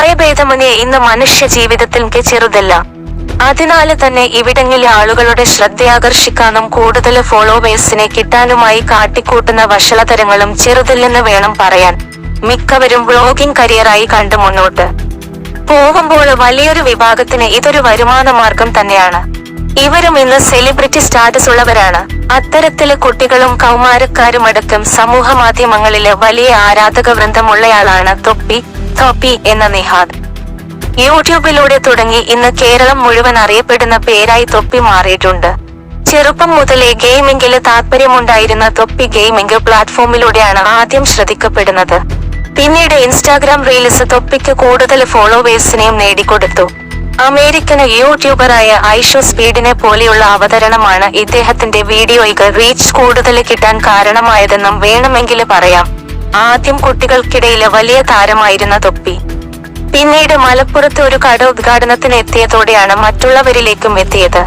പ്രായഭേദമന്യേ ഇന്ന് മനുഷ്യ ജീവിതത്തിൽ ചെറുതല്ല. അതിനാല് തന്നെ ഇവിടങ്ങളിലെ ആളുകളുടെ ശ്രദ്ധയാകർഷിക്കാനും കൂടുതൽ ഫോളോവേഴ്സിനെ കിട്ടാനുമായി കാട്ടിക്കൂട്ടുന്ന വഷളതരങ്ങളും ചെറുതില്ലെന്ന് വേണം പറയാൻ. മിക്കവരും വ്ളോഗിംഗ് കരിയറായി കണ്ട് മുന്നോട്ട് പോകുമ്പോൾ വലിയൊരു വിഭാഗത്തിന് ഇതൊരു വരുമാന മാർഗം തന്നെയാണ്. ഇവരും ഇന്ന് സെലിബ്രിറ്റി സ്റ്റാറ്റസ് ഉള്ളവരാണ്. അത്തരത്തില് കുട്ടികളും കൗമാരക്കാരുമടക്കം സമൂഹ മാധ്യമങ്ങളില് വലിയ ആരാധക വൃന്ദമുള്ളയാളാണ് തൊപ്പി എന്ന നിഹാദ്. യൂട്യൂബിലൂടെ തുടങ്ങി ഇന്ന് കേരളം മുഴുവൻ അറിയപ്പെടുന്ന പേരായി തൊപ്പി മാറിയിട്ടുണ്ട്. ചെറുപ്പം മുതലേ ഗെയിമിംഗില് താല്പര്യമുണ്ടായിരുന്ന തൊപ്പി ഗെയിമിംഗ് പ്ലാറ്റ്ഫോമിലൂടെയാണ് ആദ്യം ശ്രദ്ധിക്കപ്പെടുന്നത്. പിന്നീട് ഇൻസ്റ്റാഗ്രാം റീൽസ് തൊപ്പിക്ക് കൂടുതൽ ഫോളോവേഴ്സിനെയും നേടിക്കൊടുത്തു. അമേരിക്കൻ യൂട്യൂബറായ ഐഷോ സ്പീഡിനെ പോലെയുള്ള അവതരണമാണ് ഇദ്ദേഹത്തിന്റെ വീഡിയോയ്ക്ക് റീച്ച് കൂടുതൽ കിട്ടാൻ കാരണമായതെന്നും വേണമെങ്കിൽ പറയാം. ആദ്യം കുട്ടികൾക്കിടയിലെ വലിയ താരമായിരുന്ന തൊപ്പി പിന്നീട് മലപ്പുറത്ത് ഒരു കട ഉദ്ഘാടനത്തിന് എത്തിയതോടെയാണ് മറ്റുള്ളവരിലേക്കും എത്തിയത്.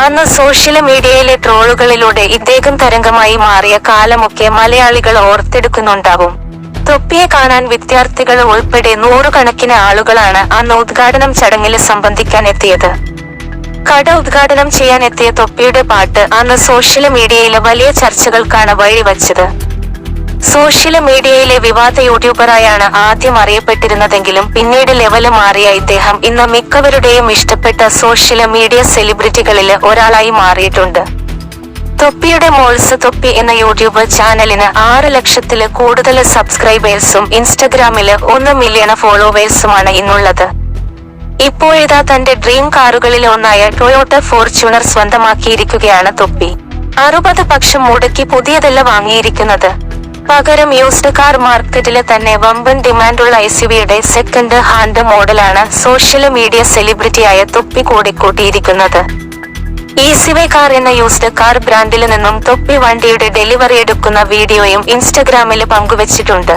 അന്ന് സോഷ്യൽ മീഡിയയിലെ ട്രോളുകളിലൂടെ ഇദ്ദേഹം തരംഗമായി മാറിയ കാലമൊക്കെ മലയാളികൾ ഓർത്തെടുക്കുന്നുണ്ടാവും. തൊപ്പിയെ കാണാൻ വിദ്യാർത്ഥികൾ ഉൾപ്പെടെ നൂറുകണക്കിന് ആളുകളാണ് അന്ന് ഉദ്ഘാടനം ചടങ്ങിൽ സംബന്ധിക്കാൻ എത്തിയത്. കട ഉദ്ഘാടനം ചെയ്യാൻ എത്തിയ തൊപ്പിയുടെ പാട്ട് അന്ന് സോഷ്യൽ മീഡിയയിലെ വലിയ ചർച്ചകൾക്കാണ് വഴിവെച്ചത്. സോഷ്യൽ മീഡിയയിലെ വിവാദ യൂട്യൂബറായാണ് ആദ്യം അറിയപ്പെട്ടിരുന്നതെങ്കിലും പിന്നീട് ലെവല് മാറിയ ഇദ്ദേഹം ഇന്ന് മിക്കവരുടെയും ഇഷ്ടപ്പെട്ട സോഷ്യൽ മീഡിയ സെലിബ്രിറ്റികളില് ഒരാളായി മാറിയിട്ടുണ്ട്. തൊപ്പിയുടെ മോൾസ് തൊപ്പി എന്ന യൂട്യൂബ് ചാനലിന് 6 ലക്ഷത്തില് കൂടുതൽ സബ്സ്ക്രൈബേഴ്സും ഇൻസ്റ്റഗ്രാമില് 1 മില്യൺ ഫോളോവേഴ്സുമാണ് ഇന്നുള്ളത്. ഇപ്പോഴിതാ തന്റെ ഡ്രീം കാറുകളിൽ ഒന്നായ ടൊയോട്ട ഫോർച്യൂണർ സ്വന്തമാക്കിയിരിക്കുകയാണ് തൊപ്പി. 60 ലക്ഷം മുടക്കി പുതിയതല്ല വാങ്ങിയിരിക്കുന്നത്. പകരം യൂസ്ഡ് കാർ മാർക്കറ്റില് തന്നെ വമ്പൻ ഡിമാൻഡുള്ള SUVയുടെ സെക്കൻഡ് ഹാൻഡ് മോഡലാണ് സോഷ്യൽ മീഡിയ സെലിബ്രിറ്റിയായ തൊപ്പി കൂടിക്കൂട്ടിയിരിക്കുന്നത്. EasyWay കാർ എന്ന യൂസ്ഡ് കാർ ബ്രാൻഡിൽ നിന്നും തൊപ്പി വണ്ടിയുടെ ഡെലിവറി എടുക്കുന്ന വീഡിയോയും ഇൻസ്റ്റഗ്രാമില് പങ്കുവച്ചിട്ടുണ്ട്.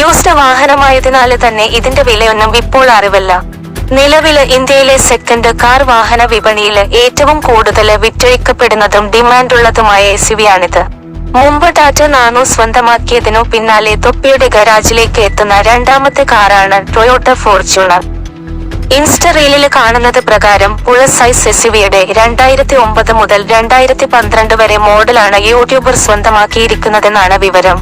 യൂസ്ഡ് വാഹനമായതിനാല് തന്നെ ഇതിന്റെ വിലയൊന്നും ഇപ്പോൾ അറിവില്ല. നിലവില് ഇന്ത്യയിലെ സെക്കൻഡ് കാർ വാഹന വിപണിയില് ഏറ്റവും കൂടുതൽ വിറ്റഴിക്കപ്പെടുന്നതും ഡിമാൻഡുള്ളതുമായ SUVയാണിത്. മുമ്പ് ടാറ്റ നാനോ സ്വന്തമാക്കിയതിനു പിന്നാലെ തൊപ്പിയുടെ ഗരാജിലേക്ക് എത്തുന്ന രണ്ടാമത്തെ കാറാണ് ടൊയോട്ട ഫോർച്യൂണർ. ഇൻസ്റ്റ റീലില് കാണുന്നത് പ്രകാരം പുഴ സൈസ് SUVയുടെ 2009 മുതൽ 2012 വരെ മോഡലാണ് യൂട്യൂബർ സ്വന്തമാക്കിയിരിക്കുന്നതെന്നാണ് വിവരം.